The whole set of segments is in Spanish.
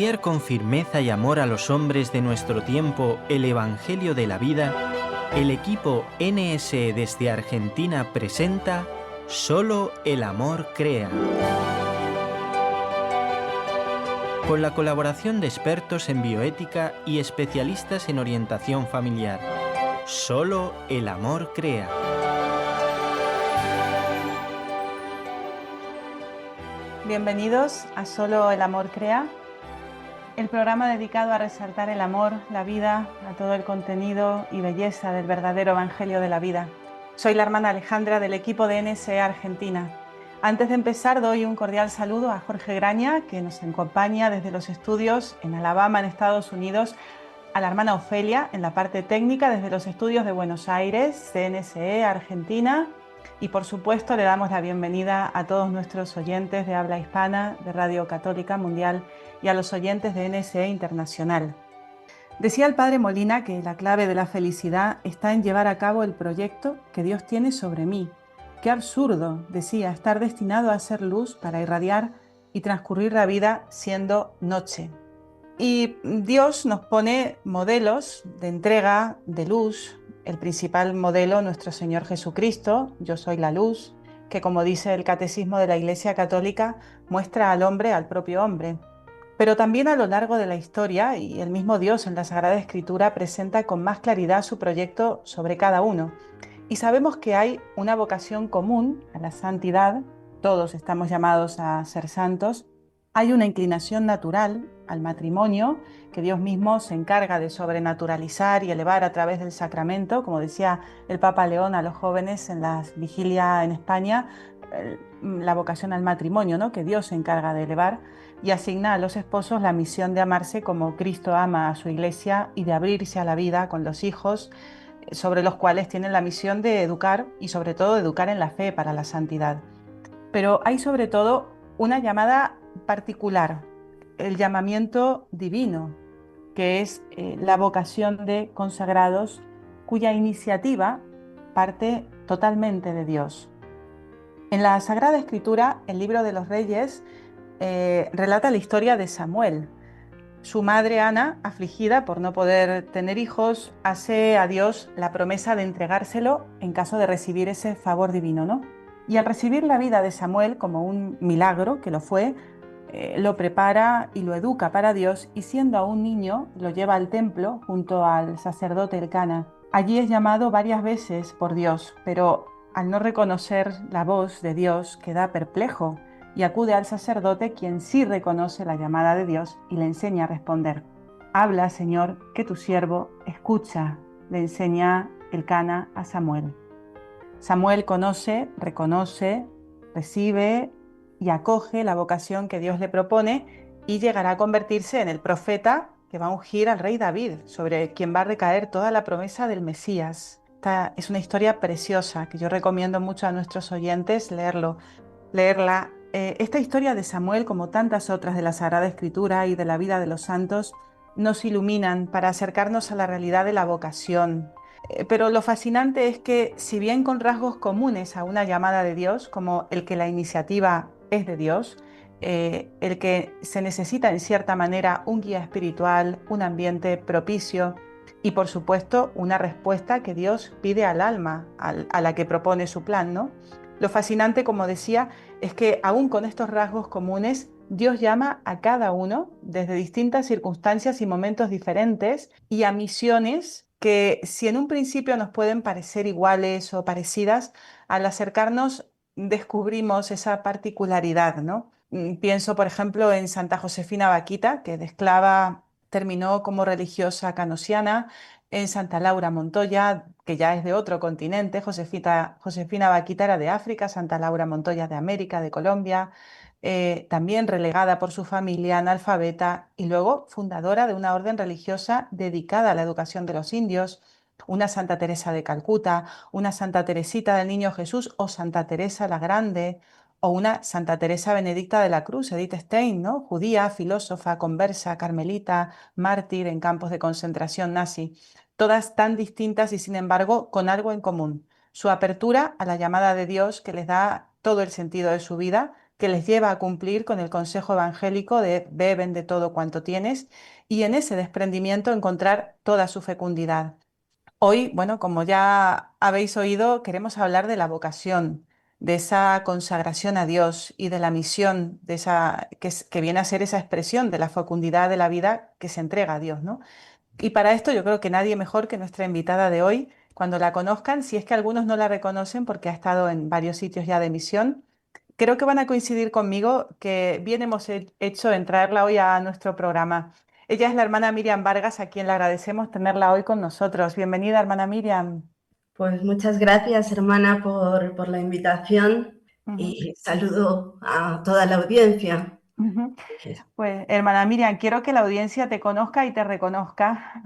anunciar con firmeza y amor a los hombres de nuestro tiempo el Evangelio de la vida, el equipo NSE desde Argentina presenta Solo el amor crea. Con la colaboración de expertos en bioética y especialistas en orientación familiar. Solo el amor crea. Bienvenidos a Solo el amor crea, el programa dedicado a resaltar el amor, la vida, a todo el contenido y belleza del verdadero Evangelio de la vida. Soy la hermana Alejandra del equipo de NSE Argentina. Antes de empezar doy un cordial saludo a Jorge Graña, que nos acompaña desde los estudios en Alabama, en Estados Unidos, a la hermana Ofelia en la parte técnica desde los estudios de Buenos Aires, de NSE Argentina. Y por supuesto le damos la bienvenida a todos nuestros oyentes de habla hispana de Radio Católica Mundial y a los oyentes de NSE Internacional. Decía el padre Molina que la clave de la felicidad está en llevar a cabo el proyecto que Dios tiene sobre mí. Qué absurdo, decía, estar destinado a ser luz para irradiar y transcurrir la vida siendo noche. Y Dios nos pone modelos de entrega, de luz. El principal modelo, nuestro Señor Jesucristo, yo soy la luz, que como dice el Catecismo de la Iglesia Católica, muestra al hombre al propio hombre. Pero también a lo largo de la historia, y el mismo Dios en la Sagrada Escritura presenta con más claridad su proyecto sobre cada uno. Y sabemos que hay una vocación común a la santidad, todos estamos llamados a ser santos. Hay una inclinación natural al matrimonio que Dios mismo se encarga de sobrenaturalizar y elevar a través del sacramento, como decía el Papa León a los jóvenes en la vigilia en España, la vocación al matrimonio, ¿no? Que Dios se encarga de elevar y asigna a los esposos la misión de amarse como Cristo ama a su iglesia y de abrirse a la vida con los hijos, sobre los cuales tienen la misión de educar y sobre todo de educar en la fe para la santidad. Pero hay sobre todo una llamada particular, el llamamiento divino, que es la vocación de consagrados cuya iniciativa parte totalmente de Dios. En la Sagrada Escritura, el libro de los Reyes, relata la historia de Samuel. Su madre Ana, afligida por no poder tener hijos, hace a Dios la promesa de entregárselo en caso de recibir ese favor divino, ¿no? Y al recibir la vida de Samuel como un milagro, que lo fue, lo prepara y lo educa para Dios y siendo aún niño lo lleva al templo junto al sacerdote Elcana. Allí es llamado varias veces por Dios, pero al no reconocer la voz de Dios queda perplejo y acude al sacerdote, quien sí reconoce la llamada de Dios y le enseña a responder. Habla, Señor, que tu siervo escucha, le enseña Elcana a Samuel. Samuel conoce, reconoce, recibe y acoge la vocación que Dios le propone y llegará a convertirse en el profeta que va a ungir al rey David, sobre quien va a recaer toda la promesa del Mesías. Esta es una historia preciosa que yo recomiendo mucho a nuestros oyentes leerla. Esta historia de Samuel, como tantas otras de la Sagrada Escritura y de la vida de los santos, nos iluminan para acercarnos a la realidad de la vocación. Pero lo fascinante es que, si bien con rasgos comunes a una llamada de Dios, como el que la iniciativa es de Dios, el que se necesita en cierta manera un guía espiritual, un ambiente propicio y por supuesto una respuesta que Dios pide al alma a la que propone su plan, ¿no? Lo fascinante, como decía, es que aún con estos rasgos comunes, Dios llama a cada uno desde distintas circunstancias y momentos diferentes y a misiones que, si en un principio nos pueden parecer iguales o parecidas, al acercarnos descubrimos esa particularidad, ¿no? Pienso, por ejemplo, en Santa Josefina Baquita, que de esclava terminó como religiosa canosiana, en Santa Laura Montoya, que ya es de otro continente. Josefina Baquita era de África, Santa Laura Montoya de América, de Colombia, también relegada por su familia, analfabeta y luego fundadora de una orden religiosa dedicada a la educación de los indios, una Santa Teresa de Calcuta, una Santa Teresita del Niño Jesús o Santa Teresa la Grande, o una Santa Teresa Benedicta de la Cruz, Edith Stein, ¿no? Judía, filósofa, conversa, carmelita, mártir en campos de concentración nazi. Todas tan distintas y sin embargo con algo en común: su apertura a la llamada de Dios que les da todo el sentido de su vida, que les lleva a cumplir con el consejo evangélico de ve, vende todo cuanto tienes y en ese desprendimiento encontrar toda su fecundidad. Hoy, bueno, como ya habéis oído, queremos hablar de la vocación, de esa consagración a Dios y de la misión, de esa que viene a ser esa expresión de la fecundidad de la vida que se entrega a Dios, ¿no? Y para esto yo creo que nadie mejor que nuestra invitada de hoy, cuando la conozcan, si es que algunos no la reconocen porque ha estado en varios sitios ya de misión, creo que van a coincidir conmigo que bien hemos hecho en traerla hoy a nuestro programa. Ella es la hermana Miriam Vargas, a quien le agradecemos tenerla hoy con nosotros. Bienvenida, hermana Miriam. Pues muchas gracias, hermana, por la invitación Ujú, y saludo a toda la audiencia. ujú. Pues, hermana Miriam, quiero que la audiencia te conozca y te reconozca.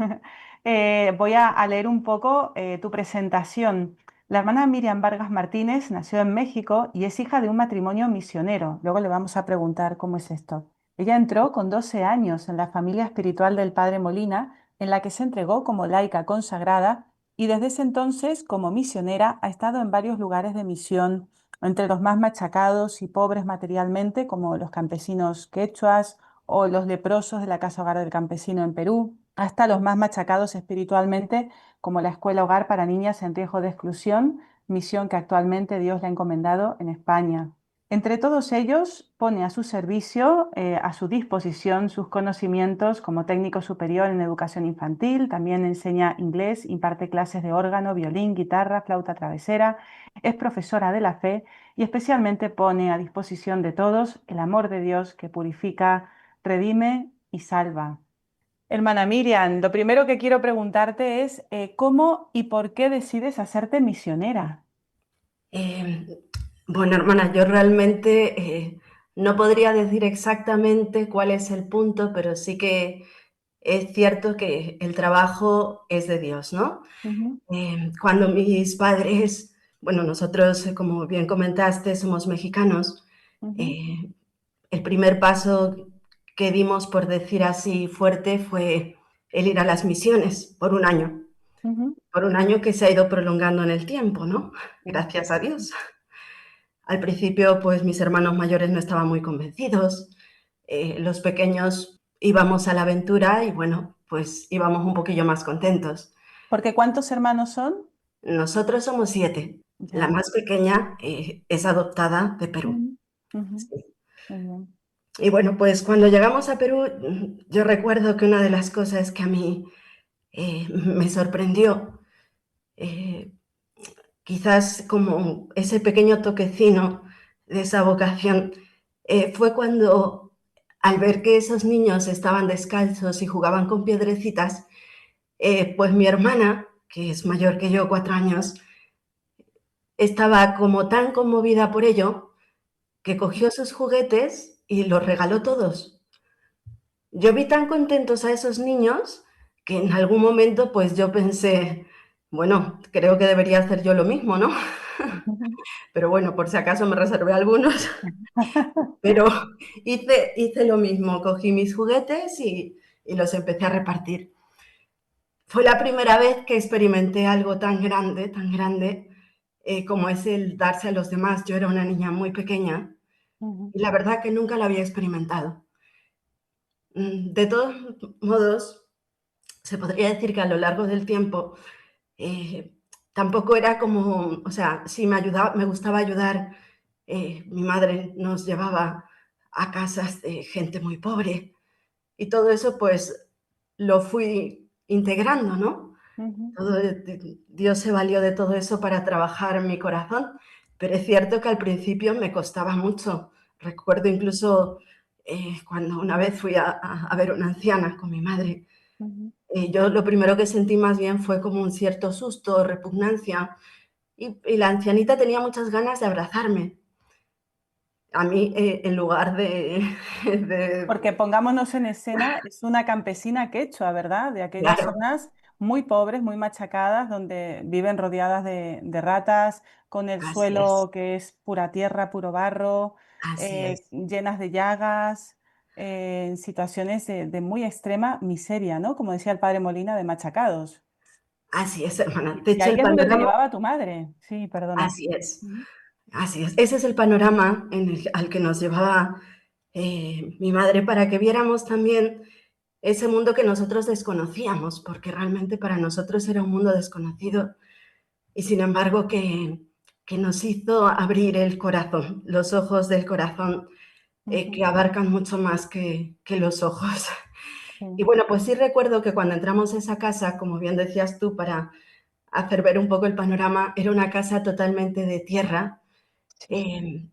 Voy a leer un poco tu presentación. La hermana Miriam Vargas Martínez nació en México y es hija de un matrimonio misionero. Luego le vamos a preguntar cómo es esto. Ella entró con 12 años en la familia espiritual del padre Molina, en la que se entregó como laica consagrada y desde ese entonces, como misionera, ha estado en varios lugares de misión entre los más machacados y pobres materialmente, como los campesinos quechuas o los leprosos de la Casa Hogar del Campesino en Perú, hasta los más machacados espiritualmente, como la Escuela Hogar para Niñas en Riesgo de Exclusión, misión que actualmente Dios le ha encomendado en España. Entre todos ellos, pone a su servicio, a su disposición, sus conocimientos como técnico superior en educación infantil, también enseña inglés, imparte clases de órgano, violín, guitarra, flauta travesera, es profesora de la fe y especialmente pone a disposición de todos el amor de Dios que purifica, redime y salva. Hermana Miriam, lo primero que quiero preguntarte es ¿cómo y por qué decides hacerte misionera? Eh, bueno, hermana, yo realmente no podría decir exactamente cuál es el punto, pero sí que es cierto que el trabajo es de Dios, ¿no? Ujú, Cuando mis padres, bueno, nosotros, como bien comentaste, somos mexicanos, ujú, eh, el primer paso que dimos, por decir así, fuerte fue el ir a las misiones ujú, por un año que se ha ido prolongando en el tiempo, ¿no? sí, Gracias a Dios. Al principio, pues mis hermanos mayores no estaban muy convencidos, los pequeños íbamos a la aventura y bueno, pues íbamos un poquillo más contentos. porque ¿cuántos hermanos son? Nosotros somos 7. La Ya. más pequeña es adoptada de Perú. Ujú, ujú, Sí. muy bien. Y bueno, pues cuando llegamos a Perú, yo recuerdo que una de las cosas que a mí me sorprendió, eh, quizás como ese pequeño toquecino de esa vocación, fue cuando al ver que esos niños estaban descalzos y jugaban con piedrecitas, pues mi hermana, que es mayor que yo, 4 años, estaba como tan conmovida por ello que cogió sus juguetes y los regaló todos. Yo vi tan contentos a esos niños que en algún momento pues yo pensé, bueno, creo que debería hacer yo lo mismo, ¿no? Pero bueno, por si acaso me reservé algunos, pero hice lo mismo, cogí mis juguetes y los empecé a repartir. Fue la primera vez que experimenté algo tan grande como es el darse a los demás. Yo era una niña muy pequeña Ujú, y la verdad que nunca lo había experimentado. De todos modos, se podría decir que a lo largo del tiempo eh, tampoco era como, o sea, sí me gustaba ayudar. Mi madre nos llevaba a casas de gente muy pobre y todo eso pues lo fui integrando, ¿no? ujú. Dios se valió de todo eso para trabajar en mi corazón, pero es cierto que al principio me costaba mucho. Recuerdo incluso cuando una vez fui a ver una anciana con mi madre, Ujú. yo lo primero que sentí más bien fue como un cierto susto, repugnancia, y la ancianita tenía muchas ganas de abrazarme. A mí, en lugar de, de... Porque pongámonos en escena, es una campesina quechua, ¿verdad? De aquellas Claro, zonas muy pobres, muy machacadas, donde viven rodeadas de ratas, con el así es, suelo que es pura tierra, puro barro, así es. llenas de llagas, en situaciones de muy extrema miseria, ¿no? Como decía el padre Molina, de machacados. Así es, hermana. De Y hecho, ahí el es donde te panorama, llevaba tu madre. Sí, perdona. así es. Ujú, Así es, ese es el panorama al que nos llevaba mi madre para que viéramos también ese mundo que nosotros desconocíamos, porque realmente para nosotros era un mundo desconocido y sin embargo que nos hizo abrir el corazón, los ojos del corazón, que abarcan mucho más que los ojos. Y Sí, bueno, pues sí recuerdo que cuando entramos a esa casa, como bien decías tú, para hacer ver un poco el panorama, era una casa totalmente de tierra. sí. Eh,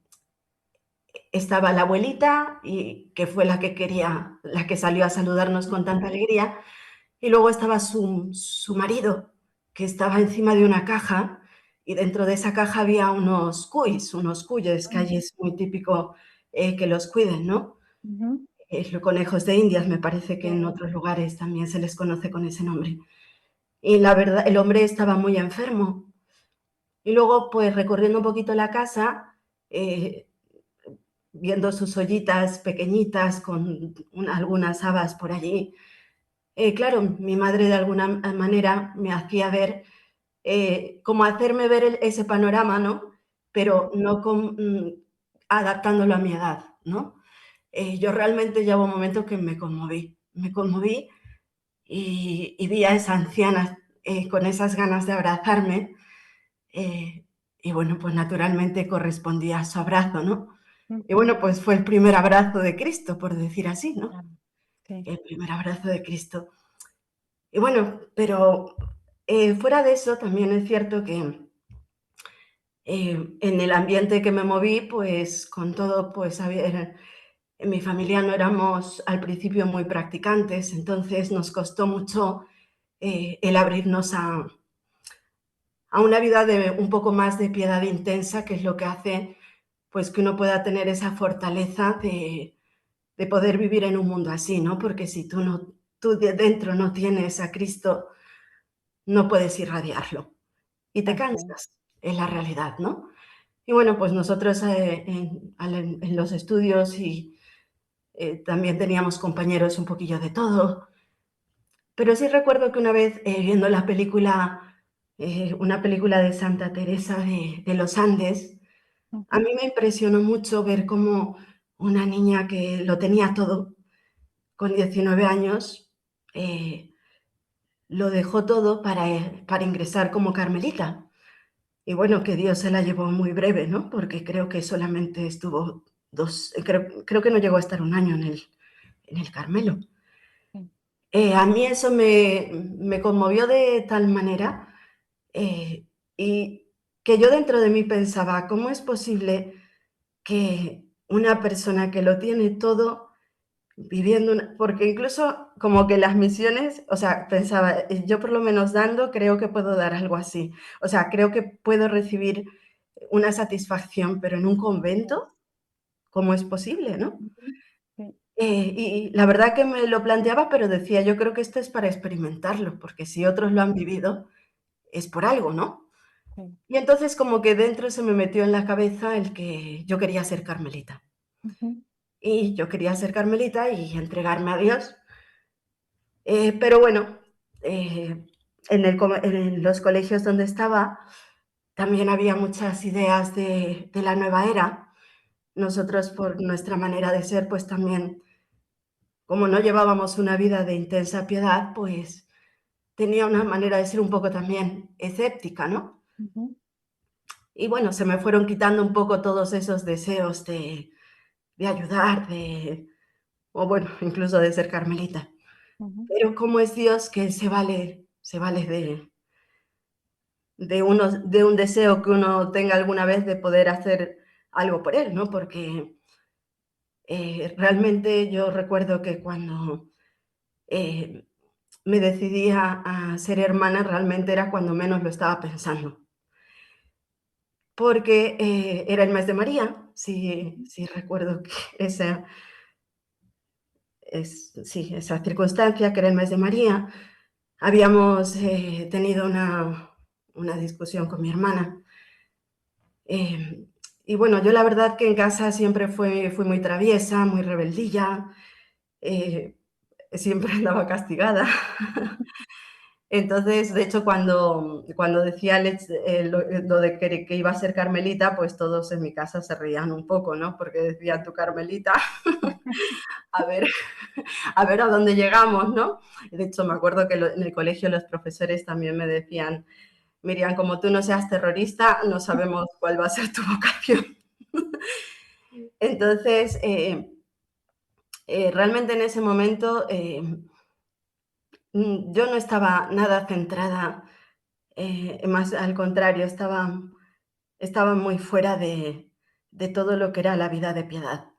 Estaba la abuelita, y que fue la que salió a saludarnos con tanta alegría, y luego estaba su marido, que estaba encima de una caja, y dentro de esa caja había unos cuis, unos cuyes, que allí es muy típico que los cuiden, ¿no? Ujú, Los conejos de Indias, me parece que en sí, otros lugares también se les conoce con ese nombre. Y la verdad, el hombre estaba muy enfermo. Y luego, pues recorriendo un poquito la casa, eh, viendo sus ollitas pequeñitas con algunas habas por allí. Claro, mi madre de alguna manera me hacía ver, como hacerme ver ese panorama, ¿no? Pero no adaptándolo a mi edad, ¿no? Yo realmente llevo un momento que me conmoví y vi a esa anciana con esas ganas de abrazarme, eh, y bueno, pues naturalmente correspondí a su abrazo, ¿no? Y ujú, bueno, pues fue el primer abrazo de Cristo, por decir así, ¿no? claro, sí, El primer abrazo de Cristo. Y bueno, pero fuera de eso, también es cierto que en el ambiente que me moví, pues con todo, pues en mi familia no éramos al principio muy practicantes, entonces nos costó mucho el abrirnos a una vida de un poco más de piedad intensa, que es lo que hace pues que uno pueda tener esa fortaleza de poder vivir en un mundo así, ¿no? Porque si tú de dentro no tienes a Cristo, no puedes irradiarlo y te así es. cansas, es la realidad, ¿no? Y bueno, pues nosotros en los estudios y también teníamos compañeros un poquillo de todo, pero sí recuerdo que una vez viendo una película de Santa Teresa de los Andes, a Ujú, mí me impresionó mucho ver cómo una niña que lo tenía todo, con 19 años, lo dejó todo para ingresar como carmelita. Y bueno, que Dios se la llevó muy breve, ¿no? Porque creo que solamente estuvo creo que no llegó a estar un año en el Carmelo. sí, A mí eso me conmovió de tal manera, eh, y que yo dentro de mí pensaba, ¿cómo es posible que una persona que lo tiene todo viviendo porque incluso como que las misiones, o sea, pensaba, yo por lo menos dando creo que puedo dar algo así. O sea, creo que puedo recibir una satisfacción, pero en un convento, ¿cómo es posible, no? ujú, sí, Y la verdad que me lo planteaba, pero decía, yo creo que esto es para experimentarlo, porque si otros lo han vivido, es por algo, ¿no? sí, Y entonces como que dentro se me metió en la cabeza el que yo quería ser carmelita. ujú, Y yo quería ser carmelita y entregarme a Dios. Pero bueno, eh, en los colegios donde estaba también había muchas ideas de la nueva era. Nosotros, por nuestra manera de ser, pues también, como no llevábamos una vida de intensa piedad, pues tenía una manera de ser un poco también escéptica, ¿no? ujú, Y bueno, se me fueron quitando un poco todos esos deseos de ayudar, o bueno, incluso de ser carmelita. ujú, Pero cómo es Dios que Él se vale de un deseo que uno tenga alguna vez de poder hacer algo por él, ¿no? Porque realmente yo recuerdo que cuando eh, me decidí a ser hermana, realmente era cuando menos lo estaba pensando, porque era el mes de María, sí recuerdo que sí, esa circunstancia, que era el mes de María. Habíamos tenido una discusión con mi hermana. Eh, y bueno, yo la verdad que en casa siempre fui muy traviesa, muy rebeldilla, eh, siempre andaba castigada. Entonces, de hecho, cuando decía lo de que iba a ser carmelita, pues todos en mi casa se reían un poco, ¿no? Porque decía tu carmelita, a ver, a ver a dónde llegamos, ¿no? De hecho, me acuerdo que en el colegio los profesores también me decían, Miriam, como tú no seas terrorista, no sabemos cuál va a ser tu vocación. Entonces, realmente en ese momento yo no estaba nada centrada, más al contrario, estaba muy fuera de todo lo que era la vida de piedad.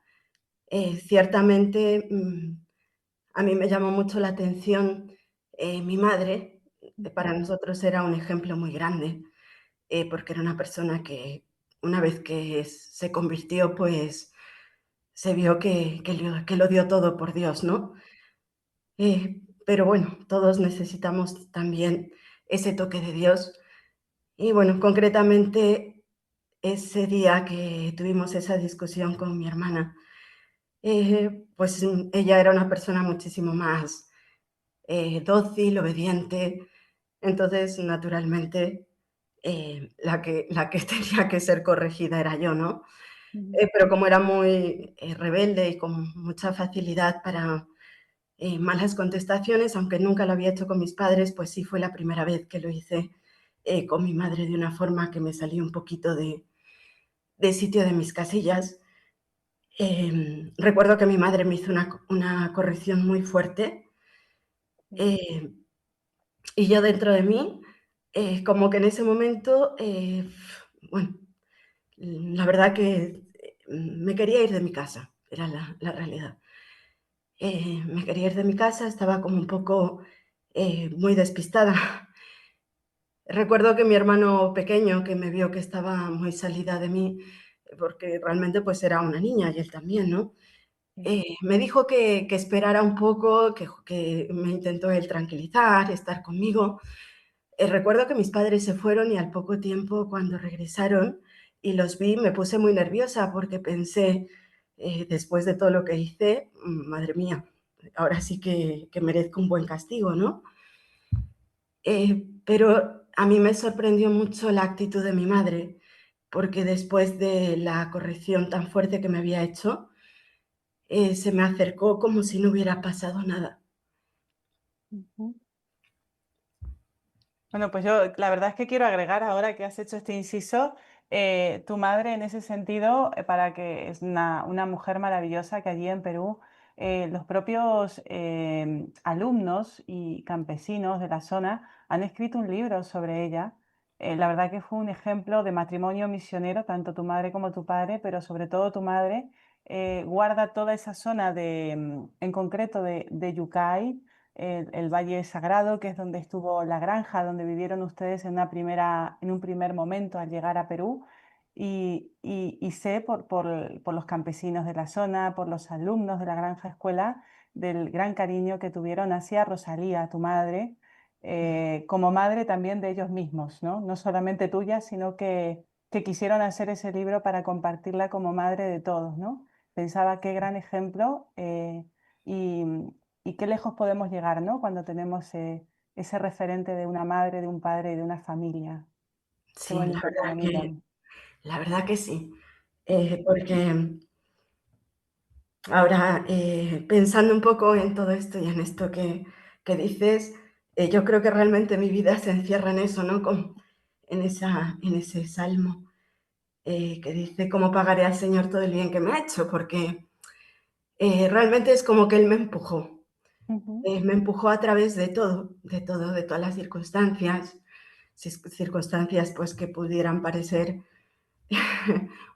Ciertamente, a mí me llamó mucho la atención mi madre. Para nosotros era un ejemplo muy grande, porque era una persona que una vez que se convirtió, pues se vio que lo dio todo por Dios, ¿no? Pero bueno, todos necesitamos también ese toque de Dios. Y bueno, concretamente ese día que tuvimos esa discusión con mi hermana, pues ella era una persona muchísimo más dócil, obediente. Entonces, naturalmente, la que tenía que ser corregida era yo, ¿no? Ujú. Pero como era muy rebelde y con mucha facilidad para malas contestaciones, aunque nunca lo había hecho con mis padres, pues sí fue la primera vez que lo hice con mi madre de una forma que me salí un poquito de sitio de mis casillas. Recuerdo que mi madre me hizo una corrección muy fuerte, eh, y yo dentro de mí, como que en ese momento, bueno, la verdad que me quería ir de mi casa, era la realidad. Me quería ir de mi casa, estaba como un poco muy despistada. Recuerdo que mi hermano pequeño, que me vio que estaba muy salida de mí, porque realmente pues era una niña y él también, ¿no? Me dijo que esperara un poco, que me intentó él tranquilizar, estar conmigo. Recuerdo que mis padres se fueron y al poco tiempo cuando regresaron y los vi, me puse muy nerviosa porque pensé, después de todo lo que hice, madre mía, ahora sí que merezco un buen castigo, ¿no? Pero a mí me sorprendió mucho la actitud de mi madre, porque después de la corrección tan fuerte que me había hecho, se me acercó como si no hubiera pasado nada. Ujú. Bueno, pues yo la verdad es que quiero agregar ahora que has hecho este inciso, tu madre en ese sentido, para que es una mujer maravillosa que allí en Perú, los propios alumnos y campesinos de la zona han escrito un libro sobre ella. La verdad que fue un ejemplo de matrimonio misionero, tanto tu madre como tu padre, pero sobre todo tu madre guarda toda esa zona en concreto de Yucay, el Valle Sagrado, que es donde estuvo la granja, donde vivieron ustedes en un primer momento al llegar a Perú. Y sé por los campesinos de la zona, por los alumnos de la granja escuela, del gran cariño que tuvieron hacia Rosalía, tu madre, como madre también de ellos mismos, ¿no? No solamente tuya, sino que quisieron hacer ese libro para compartirla como madre de todos, ¿no? Pensaba qué gran ejemplo, y, y qué lejos podemos llegar, ¿no? Cuando tenemos ese referente de una madre, de un padre y de una familia. Qué Sí, bonito todo, Miriam. la verdad que sí. Ujú, Porque ahora, pensando un poco en todo esto y en esto que dices, yo creo que realmente mi vida se encierra en eso, ¿no? En ese salmo que dice, ¿cómo pagaré al Señor todo el bien que me ha hecho? Porque realmente es como que Él ujú, me empujó a través de todas las circunstancias, circunstancias pues que pudieran parecer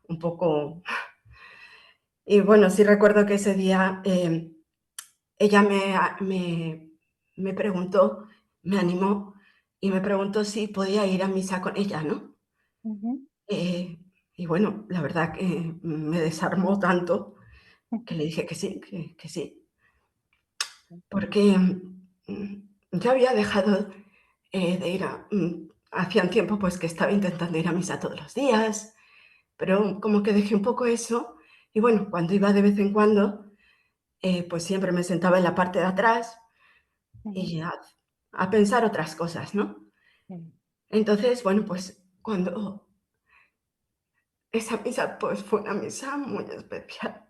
un poco. Y bueno, sí recuerdo que ese día ella me preguntó, me animó y me preguntó si podía ir a misa con ella, ¿no? ujú, Eh, y bueno, la verdad que me desarmó tanto que le dije que sí, que sí, porque yo había dejado de ir hacía un tiempo pues que estaba intentando ir a misa todos los días, pero como que dejé un poco eso y bueno, cuando iba de vez en cuando, pues siempre me sentaba en la parte de atrás ujú, y ya, a pensar otras cosas, ¿no? sí. Entonces, bueno, pues cuando esa misa, pues fue una misa muy especial.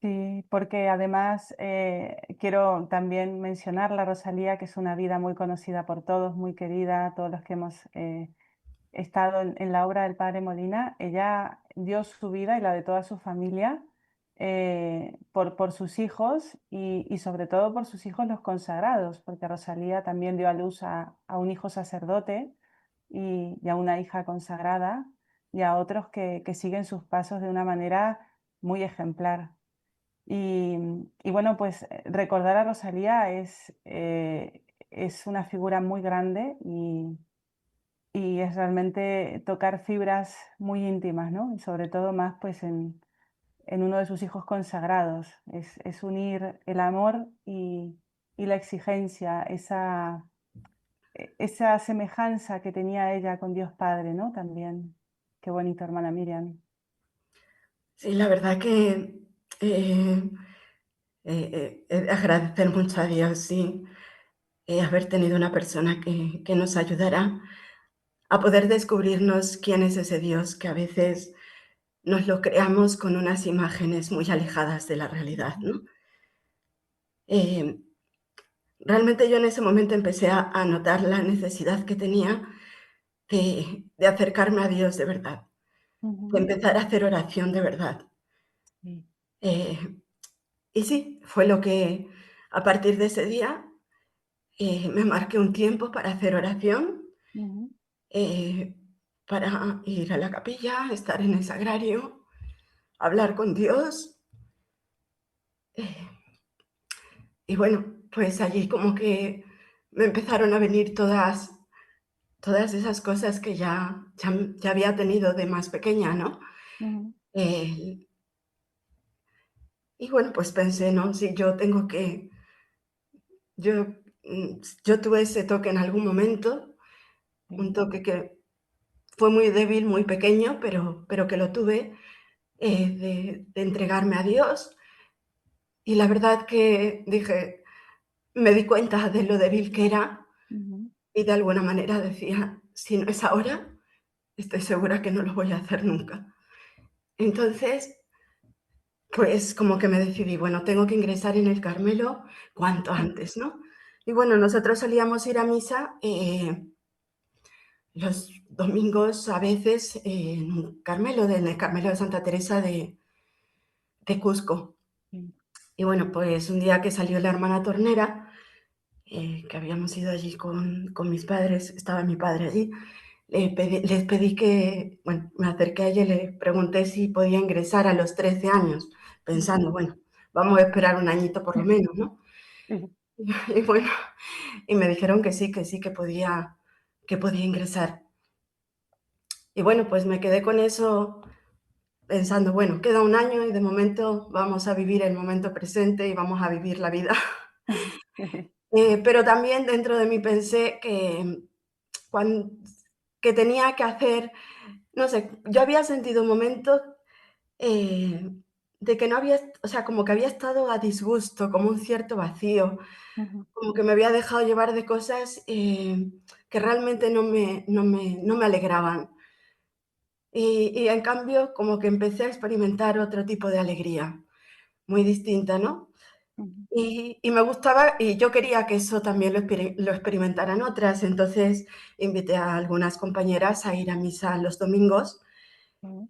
Sí, porque además quiero también mencionar la Rosalía, que es una vida muy conocida por todos, muy querida, todos los que hemos estado en la obra del padre Molina. Ella dio su vida y la de toda su familia por sus hijos y sobre todo por sus hijos los consagrados, porque Rosalía también dio a luz a un hijo sacerdote y a una hija consagrada y a otros que siguen sus pasos de una manera muy ejemplar. Y bueno, pues recordar a Rosalía es una figura muy grande y es realmente tocar fibras muy íntimas, ¿no? Y sobre todo más pues en uno de sus hijos consagrados. Es unir el amor y la exigencia, esa semejanza que tenía ella con Dios Padre, ¿no? También. Qué bonito, hermana Miriam. Sí, la verdad que eh, agradecer mucho a Dios, sí, haber tenido una persona que nos ayudara a poder descubrirnos quién es ese Dios que a veces nos lo creamos con unas imágenes muy alejadas de la realidad, Ujú, ¿no? Eh, Realmente yo en ese momento empecé a notar la necesidad que tenía de acercarme a Dios de verdad, de ujú, empezar a hacer oración de verdad. sí, Eh, y sí, fue lo que a partir de ese día me marqué un tiempo para hacer oración, ujú, eh, para ir a la capilla, estar en el sagrario, hablar con Dios. eh, y bueno, pues allí como que me empezaron a venir todas esas cosas que ya había tenido de más pequeña, ¿no? ujú, Eh, y bueno, pues pensé, ¿no? Si yo tengo que, yo, yo tuve ese toque en algún momento, un sí, toque que fue muy débil, muy pequeño, pero que lo tuve, de entregarme a Dios. Y la verdad que dije, me di cuenta de lo débil que era ujú, y de alguna manera decía, si no es ahora, estoy segura que no lo voy a hacer nunca. Entonces, pues como que me decidí, bueno, tengo que ingresar en el Carmelo cuanto antes, ¿no? Y bueno, nosotros solíamos ir a misa los domingos a veces en un Carmelo, en el Carmelo de Santa Teresa de Cusco. sí, Y bueno, pues un día que salió la hermana Tornera, que habíamos ido allí con mis padres, estaba mi padre allí, les pedí que, bueno, me acerqué a ella y le pregunté si podía ingresar a los 13 años, ujú, pensando, bueno, vamos a esperar un añito por lo menos, ¿no? sí, Y bueno, y me dijeron que sí, que podía ingresar. Y bueno, pues me quedé con eso pensando, bueno, queda un año y de momento vamos a vivir el momento presente y vamos a vivir la vida. sí, Pero también dentro de mí pensé cuan que tenía que hacer, no sé, yo había sentido momentos, eh, de que no había, o sea, como que había estado a disgusto, como un cierto vacío, ujú, como que me había dejado llevar de cosas, que realmente no me alegraban. Y en cambio, como que empecé a experimentar otro tipo de alegría, muy distinta, ¿no? ujú, Y me gustaba, y yo quería que eso también lo experimentaran otras, entonces invité a algunas compañeras a ir a misa los domingos, ujú,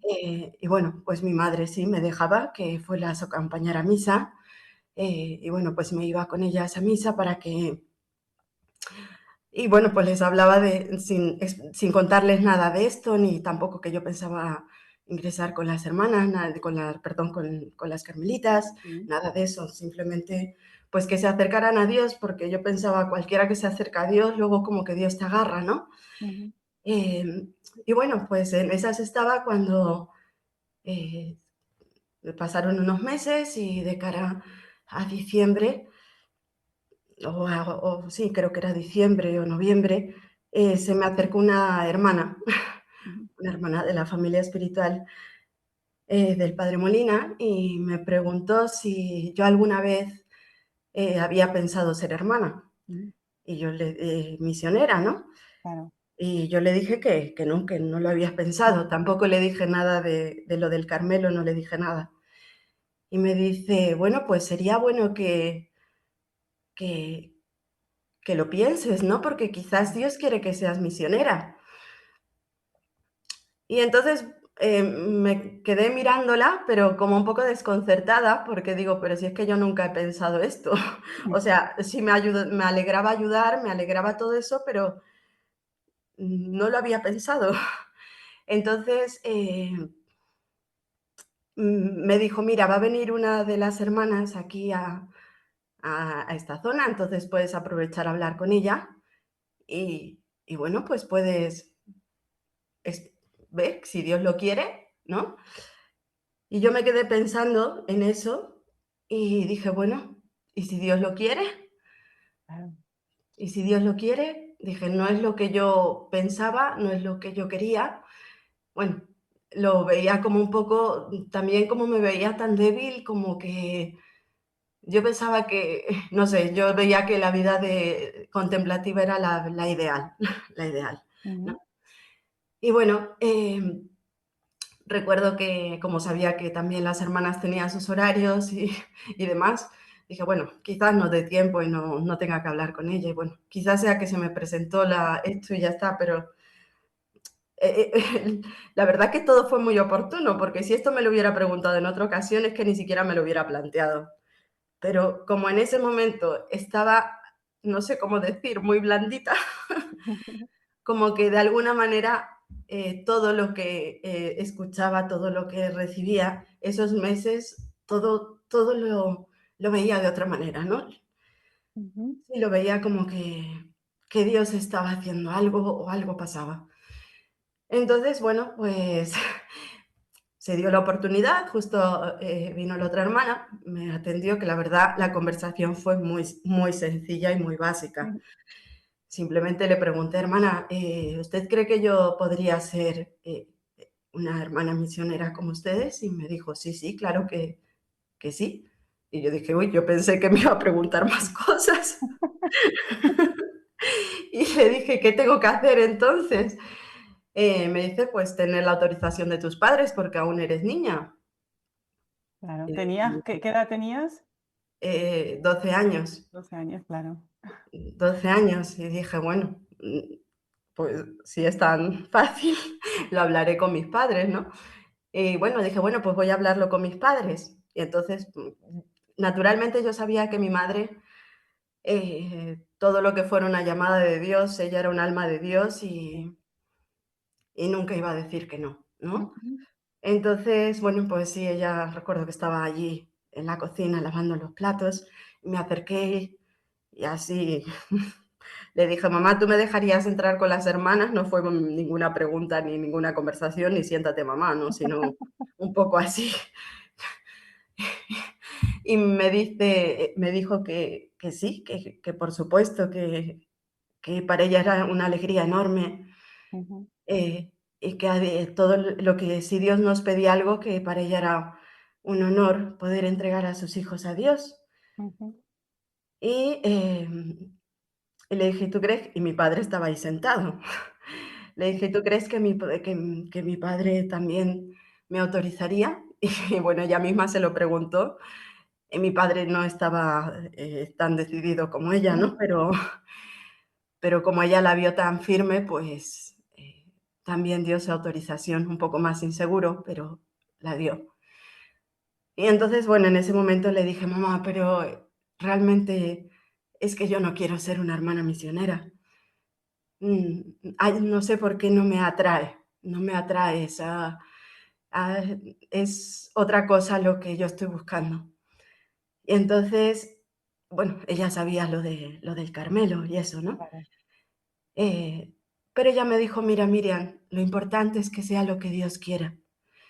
y bueno, pues mi madre sí me dejaba que fue las acompañara a misa, y bueno, pues me iba con ellas a misa para que, y bueno, pues les hablaba sin contarles nada de esto, ni tampoco que yo pensaba ingresar con las hermanas, perdón, con las carmelitas, sí, nada de eso, simplemente pues que se acercaran a Dios, porque yo pensaba, cualquiera que se acerca a Dios, luego como que Dios te agarra, ¿no? ujú, Eh, y bueno, pues en esas estaba cuando eh, pasaron unos meses y de cara a diciembre, sí, creo que era diciembre o noviembre, se me acercó una hermana, ujú, una hermana de la familia espiritual del Padre Molina, y me preguntó si yo alguna vez había pensado ser hermana. Mm, Y yo misionera, ¿no? claro. Y yo le dije que no lo había pensado. Tampoco le dije nada de lo del Carmelo, no le dije nada. Y me dice, bueno, pues sería bueno que, que lo pienses, ¿no? Porque quizás Dios quiere que seas misionera. Y entonces me quedé mirándola, pero como un poco desconcertada, porque digo, pero si es que yo nunca he pensado esto. O sea, sí me alegraba ayudar, me alegraba todo eso, pero no lo había pensado. Entonces me dijo, mira, va a venir una de las hermanas aquí a esta zona, entonces puedes aprovechar a hablar con ella y bueno, pues puedes ver si Dios lo quiere, ¿no? Y yo me quedé pensando en eso y dije, bueno, ¿y si Dios lo quiere? Claro. ¿Y si Dios lo quiere? Dije, no es lo que yo pensaba, no es lo que yo quería. Bueno, lo veía como un poco, también como me veía tan débil, como que yo pensaba que, no sé, yo veía que la vida de contemplativa era la ideal, la ideal, Ujú, ¿no? Y bueno, recuerdo que como sabía que también las hermanas tenían sus horarios y demás, dije, bueno, quizás no dé tiempo y no tenga que hablar con ella. Y bueno, quizás sea que se me presentó esto y ya está, pero la verdad que todo fue muy oportuno, porque si esto me lo hubiera preguntado en otra ocasión es que ni siquiera me lo hubiera planteado. Pero como en ese momento estaba, no sé cómo decir, muy blandita, como que de alguna manera todo lo que escuchaba, todo lo que recibía, esos meses, todo lo veía de otra manera, ¿no? ujú, Sí, lo veía como que Dios estaba haciendo algo o algo pasaba. Entonces, bueno, pues se dio la oportunidad, justo vino la otra hermana, me atendió, que la verdad la conversación fue muy, muy sencilla y muy básica. ujú. Simplemente le pregunté, hermana, ¿usted cree que yo podría ser una hermana misionera como ustedes? Y me dijo, sí, sí, claro que sí. Y yo dije, uy, yo pensé que me iba a preguntar más cosas. Y le dije, ¿qué tengo que hacer entonces? Me dice, pues tener la autorización de tus padres porque aún eres niña. Claro. Y le ¿Tenías, dije, qué edad tenías? 12 años. 12 años, claro. 12 años y dije, bueno, pues si es tan fácil, lo hablaré con mis padres, ¿no? Y bueno, dije, bueno, pues voy a hablarlo con mis padres. Y entonces, naturalmente yo sabía que mi madre, todo lo que fuera una llamada de Dios, ella era un alma de Dios y nunca iba a decir que no, ¿no? Ujú. Entonces, bueno, pues sí, ella recuerdo que estaba allí en la cocina lavando los platos, me acerqué y así le dije: "Mamá, ¿tú me dejarías entrar con las hermanas?". No fue ninguna pregunta ni ninguna conversación, ni "siéntate, mamá", ¿no? Sino un poco así. Y me dijo que sí, que por supuesto, que para ella era una alegría enorme, Ujú, y que todo lo que si Dios nos pedía algo, que para ella era un honor poder entregar a sus hijos a Dios. ujú, Y, y le dije: "¿Tú crees?". Y mi padre estaba ahí sentado. Le dije: "¿Tú crees que mi padre también me autorizaría?". Y bueno, ella misma se lo preguntó. Y mi padre no estaba, tan decidido como ella, ujú, ¿no? Pero como ella la vio tan firme, pues, también dio su autorización, un poco más inseguro, pero la dio. Y entonces, bueno, en ese momento le dije: "Mamá, pero realmente es que yo no quiero ser una hermana misionera. Ay, no sé por qué no me atrae esa ah, es otra cosa lo que yo estoy buscando". Y entonces, bueno, ella sabía lo del Carmelo y eso, ¿no? claro. Eh, pero ella me dijo: "Mira, Miriam, lo importante es que sea lo que Dios quiera".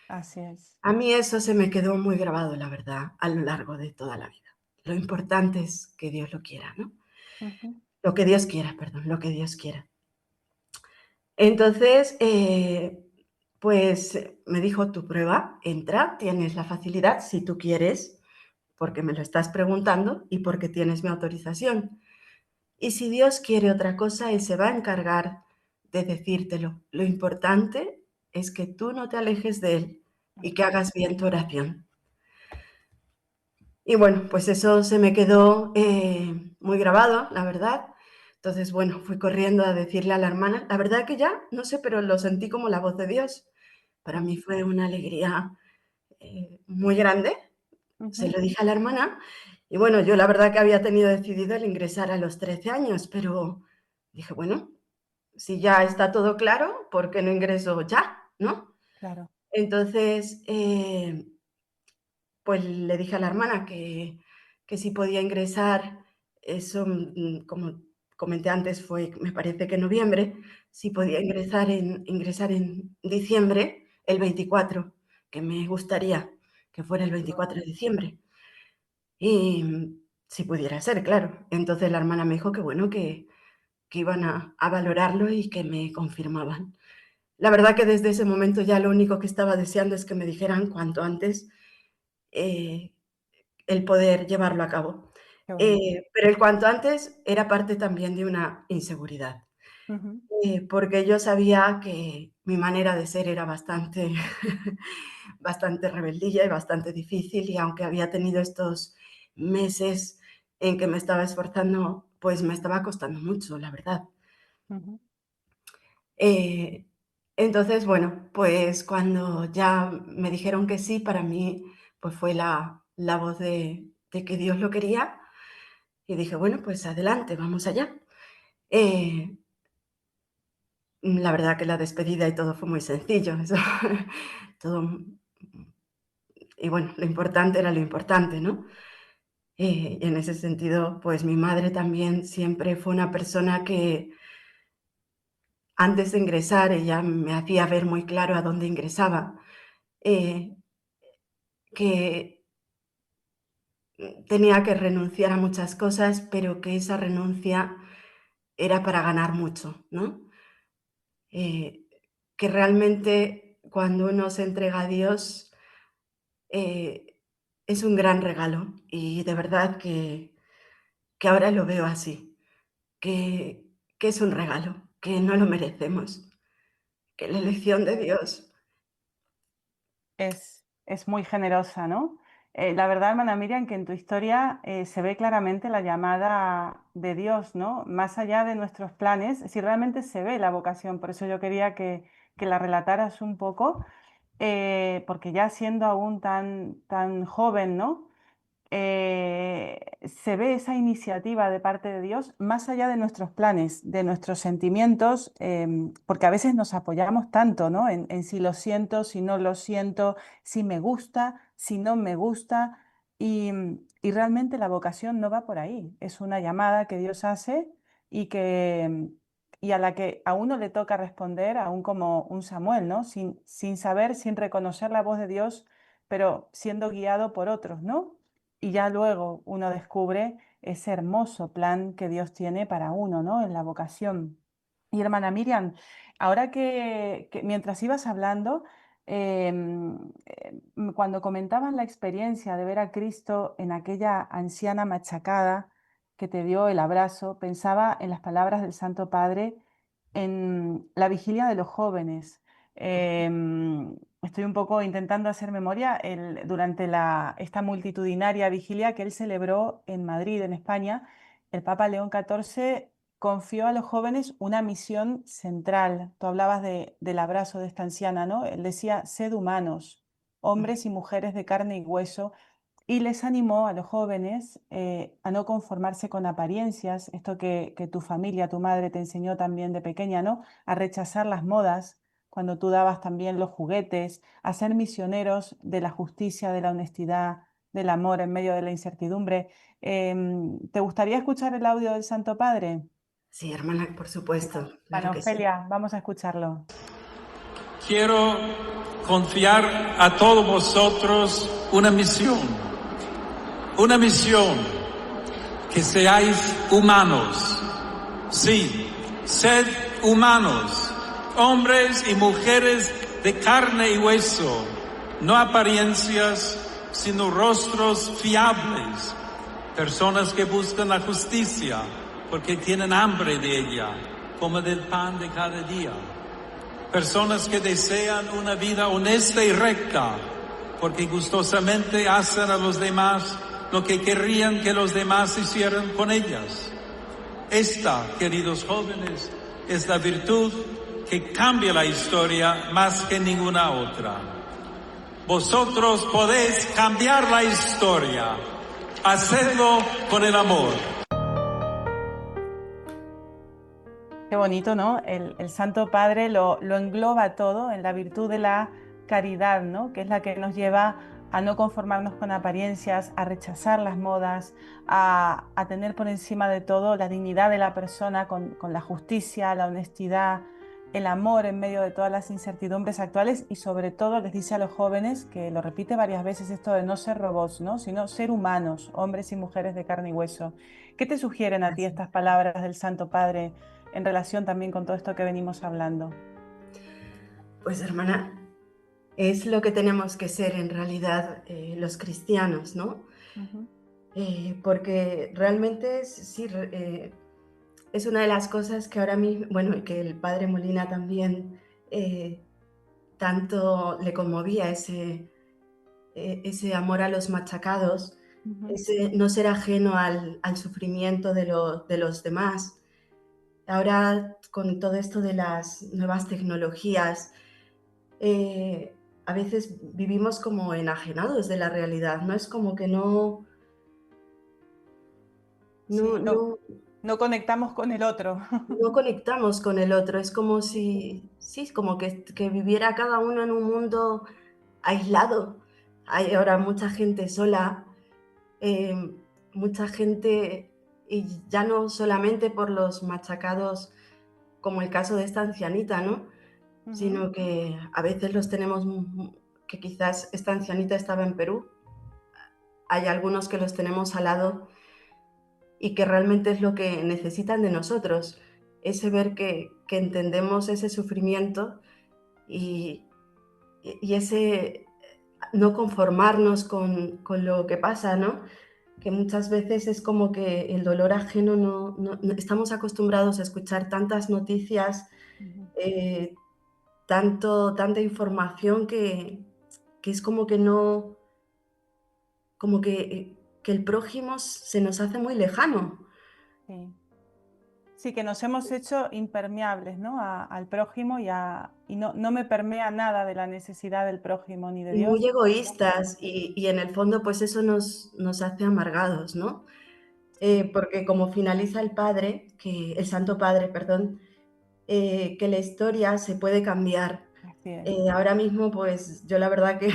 Así es. A mí eso se me quedó muy grabado, la verdad, a lo largo de toda la vida. Lo importante es que Dios lo quiera, ¿no? Ujú, Lo que Dios quiera, perdón, lo que Dios quiera. Entonces, pues me dijo: "Tu prueba, entra, tienes la facilidad, si tú quieres, porque me lo estás preguntando y porque tienes mi autorización. Y si Dios quiere otra cosa, Él se va a encargar de decírtelo. Lo importante es que tú no te alejes de Él y que hagas bien tu oración. Y bueno, pues eso se me quedó muy grabado, la verdad. Entonces, bueno, fui corriendo a decirle a la hermana. La verdad que ya, no sé, pero lo sentí como la voz de Dios. Para mí fue una alegría muy grande. Se lo dije a la hermana. Y bueno, yo la verdad que había tenido decidido el ingresar a los 13 años, pero dije, bueno, si ya está todo claro, ¿por qué no ingreso ya? ¿No? Claro. Entonces, pues le dije a la hermana que si podía ingresar, eso, como comenté antes, fue, me parece que en noviembre, si podía ingresar en diciembre, el 24, que me gustaría que fuera el 24 de diciembre. Y si pudiera ser, claro. Entonces la hermana me dijo que bueno, que iban a valorarlo y que me confirmaban. La verdad que desde ese momento ya lo único que estaba deseando es que me dijeran cuanto antes el poder llevarlo a cabo. Qué bonito. Pero el cuanto antes era parte también de una inseguridad, Ujú. porque yo sabía que mi manera de ser era bastante, bastante rebeldilla y bastante difícil, y aunque había tenido estos meses en que me estaba esforzando, pues me estaba costando mucho, la verdad. Ujú. Entonces, bueno, pues cuando ya me dijeron que sí, para mí pues fue la voz de que Dios lo quería, y dije, bueno, pues adelante, vamos allá. La verdad que la despedida y todo fue muy sencillo, eso, todo, y bueno, lo importante era lo importante, ¿no? Y en ese sentido, pues mi madre también siempre fue una persona que antes de ingresar, ella me hacía ver muy claro a dónde ingresaba, eh, que tenía que renunciar a muchas cosas, pero que esa renuncia era para ganar mucho, ¿no? Eh, que realmente cuando uno se entrega a Dios, eh, es un gran regalo, y de verdad que ahora lo veo así, que es un regalo, que no lo merecemos, que la elección de Dios. Es muy generosa, ¿no? La verdad, hermana Miriam, que en tu historia se ve claramente la llamada de Dios, ¿no? Más allá de nuestros planes, si realmente se ve la vocación. Por eso yo quería que la relataras un poco, porque ya siendo aún tan joven, ¿no? Se ve esa iniciativa de parte de Dios más allá de nuestros planes, de nuestros sentimientos, porque a veces nos apoyamos tanto, ¿no? En si lo siento, si no lo siento, si me gusta, si no me gusta, y realmente la vocación no va por ahí. Es una llamada que Dios hace y y a la que a uno le toca responder, aún como un Samuel, ¿no? Sin saber, sin reconocer la voz de Dios, pero siendo guiado por otros, ¿no? Y ya luego uno descubre ese hermoso plan que Dios tiene para uno, ¿no? En la vocación. Y hermana Miriam, ahora que mientras ibas hablando, cuando comentabas la experiencia de ver a Cristo en aquella anciana machacada que te dio el abrazo, pensaba en las palabras del Santo Padre en la vigilia de los jóvenes. Estoy un poco intentando hacer memoria durante esta multitudinaria vigilia que él celebró en Madrid, en España. El Papa León XIV confió a los jóvenes una misión central. Tú hablabas del abrazo de esta anciana, ¿no? Él decía, sed humanos, hombres y mujeres de carne y hueso, y les animó a los jóvenes a no conformarse con apariencias, esto que tu familia, tu madre te enseñó también de pequeña, ¿no? A rechazar las modas, cuando tú dabas también los juguetes, a ser misioneros de la justicia, de la honestidad, del amor en medio de la incertidumbre. ¿Te gustaría escuchar el audio del Santo Padre? Sí, hermana, por supuesto, claro Bueno, que sí. Ofelia, vamos a escucharlo. Quiero confiar a todos vosotros una misión, que seáis humanos. Sí, sed humanos, hombres y mujeres de carne y hueso, no apariencias, sino rostros fiables, personas que buscan la justicia porque tienen hambre de ella, como del pan de cada día. Personas que desean una vida honesta y recta, porque gustosamente hacen a los demás lo que querrían que los demás hicieran con ellas. Esta, queridos jóvenes, es la virtud que cambia la historia más que ninguna otra. Vosotros podéis cambiar la historia. Hacedlo con el amor. Qué bonito, ¿no? El Santo Padre lo engloba todo en la virtud de la caridad, ¿no? Que es la que nos lleva a no conformarnos con apariencias, a rechazar las modas, a tener por encima de todo la dignidad de la persona con la justicia, la honestidad, el amor en medio de todas las incertidumbres actuales y sobre todo les dice a los jóvenes, que lo repite varias veces esto de no ser robots, ¿no? Sino ser humanos, hombres y mujeres de carne y hueso. ¿Qué te sugieren a ti estas palabras del Santo Padre en relación también con todo esto que venimos hablando? Pues hermana, es lo que tenemos que ser en realidad los cristianos, ¿no? Porque realmente sí, es una de las cosas que ahora mismo, bueno, y que el padre Molina también tanto le conmovía ese amor a los machacados, ese no ser ajeno al sufrimiento de los demás. Ahora, con todo esto de las nuevas tecnologías, a veces vivimos como enajenados de la realidad, ¿no? Es como que no conectamos con el otro. no conectamos con el otro, es como si, sí, es como que viviera cada uno en un mundo aislado. Hay ahora mucha gente sola, mucha gente, y ya no solamente por los machacados, como el caso de esta ancianita, ¿no? Sino que a veces los tenemos, que quizás esta ancianita estaba en Perú, hay algunos que los tenemos al lado y que realmente es lo que necesitan de nosotros, ese ver que entendemos ese sufrimiento y ese no conformarnos con lo que pasa, ¿no? Que muchas veces es como que el dolor ajeno no estamos acostumbrados a escuchar tantas noticias, tanta información que es como que no, como que el prójimo se nos hace muy lejano. Sí. Sí, que nos hemos hecho impermeables, ¿no? Al prójimo y no me permea nada de la necesidad del prójimo ni de Y Dios. muy egoístas y en el fondo pues eso nos hace amargados, ¿no? Porque como finaliza el Santo Padre, perdón, que la historia se puede cambiar. Así es. Ahora mismo, pues yo la verdad que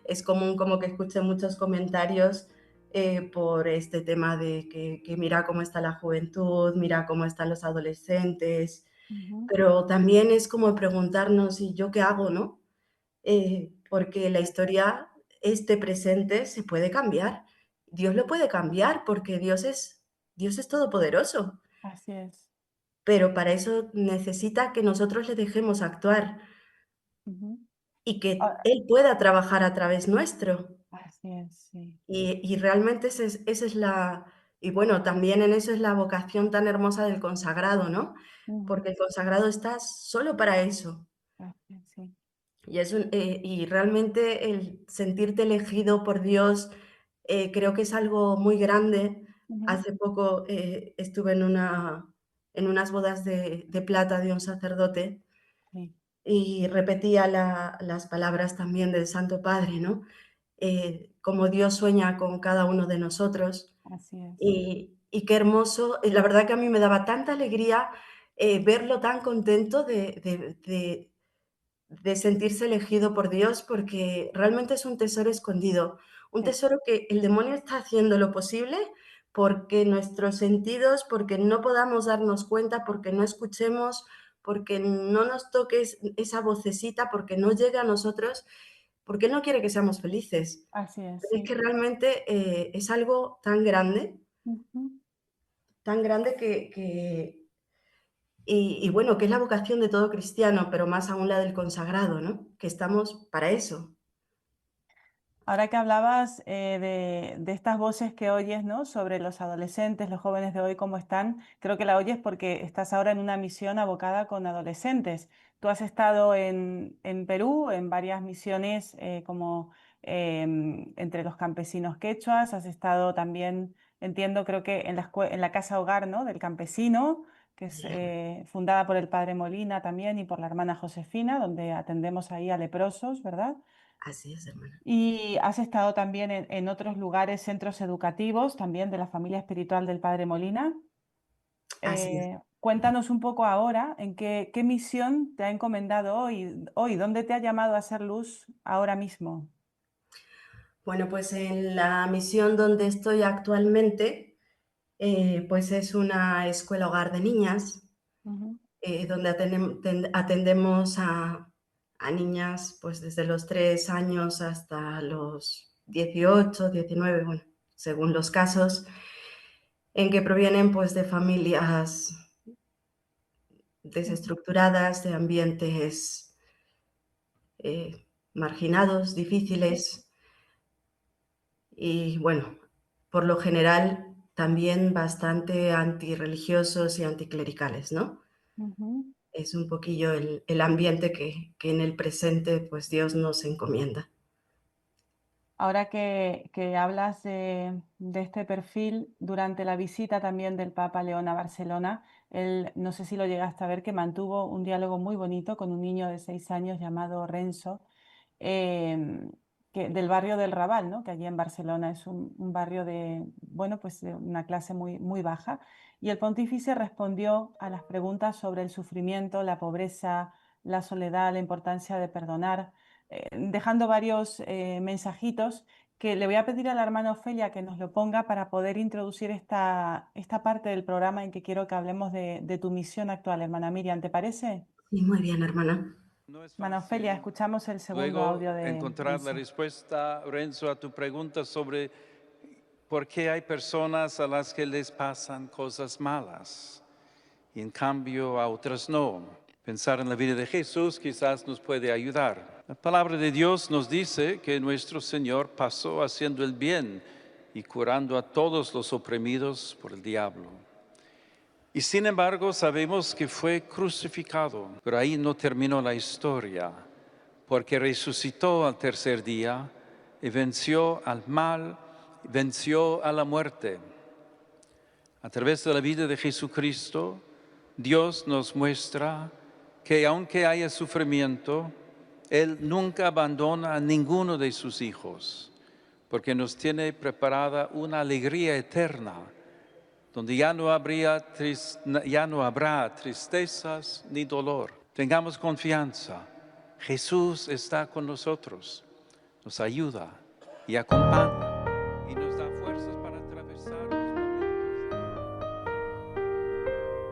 es común como que escuche muchos comentarios por este tema de que mira cómo está la juventud, mira cómo están los adolescentes, pero también es como preguntarnos, ¿y yo qué hago, no? Porque la historia, este presente, se puede cambiar. Dios lo puede cambiar porque Dios es todopoderoso, Así es. pero para eso necesita que nosotros le dejemos actuar y que Ah, Él pueda trabajar a través nuestro. así es, sí. Y realmente esa es la... Y bueno, también en eso es la vocación tan hermosa del consagrado, ¿no? Porque el consagrado está solo para eso. Así es, sí. Y realmente el sentirte elegido por Dios, creo que es algo muy grande. Hace poco estuve en unas bodas de plata de un sacerdote Sí, y repetía las palabras también del Santo Padre, ¿no? Como Dios sueña con cada uno de nosotros. así es. Y qué hermoso, y la verdad que a mí me daba tanta alegría verlo tan contento de sentirse elegido por Dios, porque realmente es un tesoro escondido, un Sí, tesoro que el demonio está haciendo lo posible porque nuestros sentidos, porque no podamos darnos cuenta, porque no escuchemos, porque no nos toque esa vocecita, porque no llegue a nosotros, porque Él no quiere que seamos felices. así es, Pero es sí. que realmente es algo tan grande y bueno, que es la vocación de todo cristiano, pero más aún la del consagrado, ¿no? Que estamos para eso. Ahora que hablabas de estas voces que oyes, ¿no? Sobre los adolescentes, los jóvenes de hoy, cómo están, creo que la oyes porque estás ahora en una misión abocada con adolescentes. Tú has estado en Perú en varias misiones como entre los campesinos quechuas, has estado también, entiendo, creo que en la casa hogar, ¿no? Del campesino, que es fundada por el padre Molina también y por la hermana Josefina, donde atendemos ahí a leprosos, ¿verdad? Así es, hermana. Y has estado también en otros lugares, centros educativos, también de la familia espiritual del Padre Molina. Así es. Cuéntanos un poco ahora en qué misión te ha encomendado hoy, dónde te ha llamado a hacer luz ahora mismo. Bueno, pues en la misión donde estoy actualmente, pues es una escuela hogar de niñas, Ujú, donde atendemos a niñas pues desde los 3 años hasta los 18, 19, bueno, según los casos, en que provienen pues de familias ujú, desestructuradas, de ambientes marginados, difíciles y bueno, por lo general también bastante antirreligiosos y anticlericales, ¿no? ujú. Es un poquillo el ambiente que en el presente pues Dios nos encomienda. Ahora que hablas de este perfil, durante la visita también del Papa León a Barcelona, él, no sé si lo llegaste a ver, que mantuvo un diálogo muy bonito con un niño de 6 años llamado Renzo, em, del barrio del Raval, ¿no? Que allí en Barcelona es un barrio de, bueno, pues de una clase muy, muy baja. Y el pontífice respondió a las preguntas sobre el sufrimiento, la pobreza, la soledad, la importancia de perdonar, dejando varios mensajitos que le voy a pedir a la hermana Ofelia que nos lo ponga para poder introducir esta parte del programa en que quiero que hablemos de tu misión actual, hermana Miriam, ¿te parece? Y muy bien, hermana. No es Hermana Ofelia, fácil escuchamos el segundo luego audio de encontrar la Renzo. respuesta, Renzo, a tu pregunta sobre por qué hay personas a las que les pasan cosas malas y en cambio a otras no. Pensar en la vida de Jesús quizás nos puede ayudar. La palabra de Dios nos dice que nuestro Señor pasó haciendo el bien y curando a todos los oprimidos por el diablo. Y sin embargo sabemos que fue crucificado, pero ahí no terminó la historia, porque resucitó al tercer día y venció al mal, venció a la muerte. A través de la vida de Jesucristo, Dios nos muestra que aunque haya sufrimiento, Él nunca abandona a ninguno de sus hijos, porque nos tiene preparada una alegría eterna, donde ya no habrá tristezas ni dolor. Tengamos confianza. Jesús está con nosotros, nos ayuda y acompaña y nos da fuerzas para atravesar los momentos.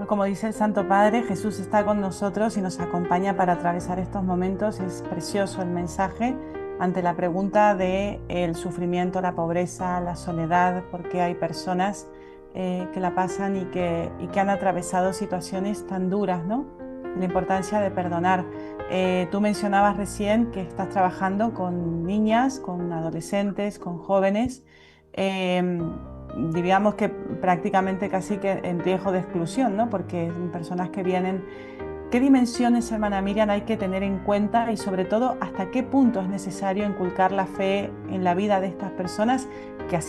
Como dice el Santo Padre, Jesús está con nosotros y nos acompaña para atravesar estos momentos. Es precioso el mensaje ante la pregunta de el sufrimiento, la pobreza, la soledad, porque hay personas que la pasan y que han atravesado situaciones tan duras, ¿no? La importancia de perdonar. Tú mencionabas recién que estás trabajando con niñas, con adolescentes, con jóvenes, diríamos que prácticamente casi que en riesgo de exclusión, ¿no? Porque son personas que vienen. ¿Qué dimensiones, hermana Miriam, hay que tener en cuenta y sobre todo hasta qué punto es necesario inculcar la fe en la vida de estas personas que a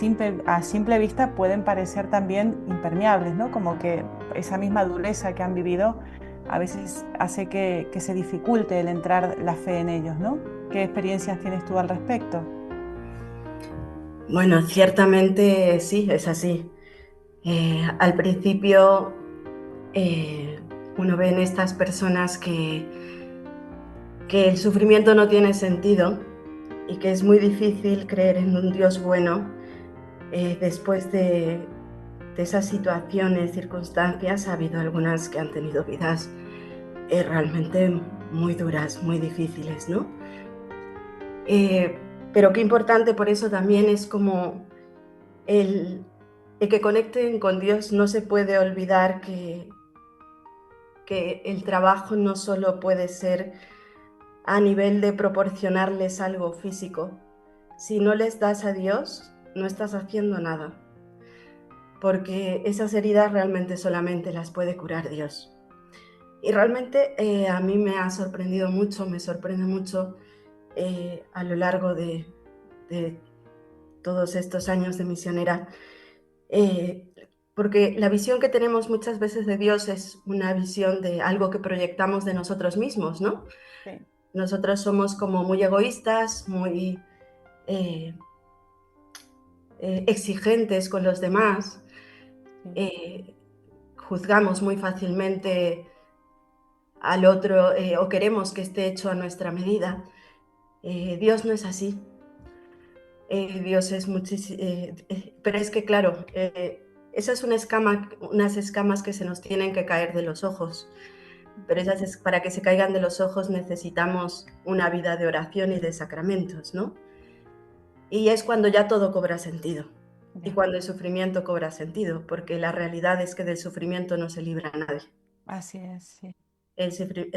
simple vista pueden parecer también impermeables, ¿no? Como que esa misma dureza que han vivido a veces hace que se dificulte el entrar la fe en ellos, ¿no? ¿Qué experiencias tienes tú al respecto? Bueno, ciertamente sí, es así. Al principio uno ve en estas personas que el sufrimiento no tiene sentido y que es muy difícil creer en un Dios bueno después de esas situaciones, circunstancias. Ha habido algunas que han tenido vidas realmente muy duras, muy difíciles, ¿no? Pero qué importante por eso también es como el que conecten con Dios. No se puede olvidar que el trabajo no solo puede ser a nivel de proporcionarles algo físico, si no les das a Dios, no estás haciendo nada, porque esas heridas realmente solamente las puede curar Dios. Y realmente a mí me ha sorprendido mucho, me sorprende mucho a lo largo de todos estos años de misionera, porque la visión que tenemos muchas veces de Dios es una visión de algo que proyectamos de nosotros mismos, ¿no? Sí. Nosotros somos como muy egoístas, muy exigentes con los demás, juzgamos muy fácilmente al otro o queremos que esté hecho a nuestra medida. Dios no es así. Dios es muchísimo, pero es que claro, esa es unas escamas que se nos tienen que caer de los ojos, pero para que se caigan de los ojos necesitamos una vida de oración y de sacramentos, ¿no? Y es cuando ya todo cobra sentido, y cuando el sufrimiento cobra sentido, porque la realidad es que del sufrimiento no se libra nadie. Así es, sí. El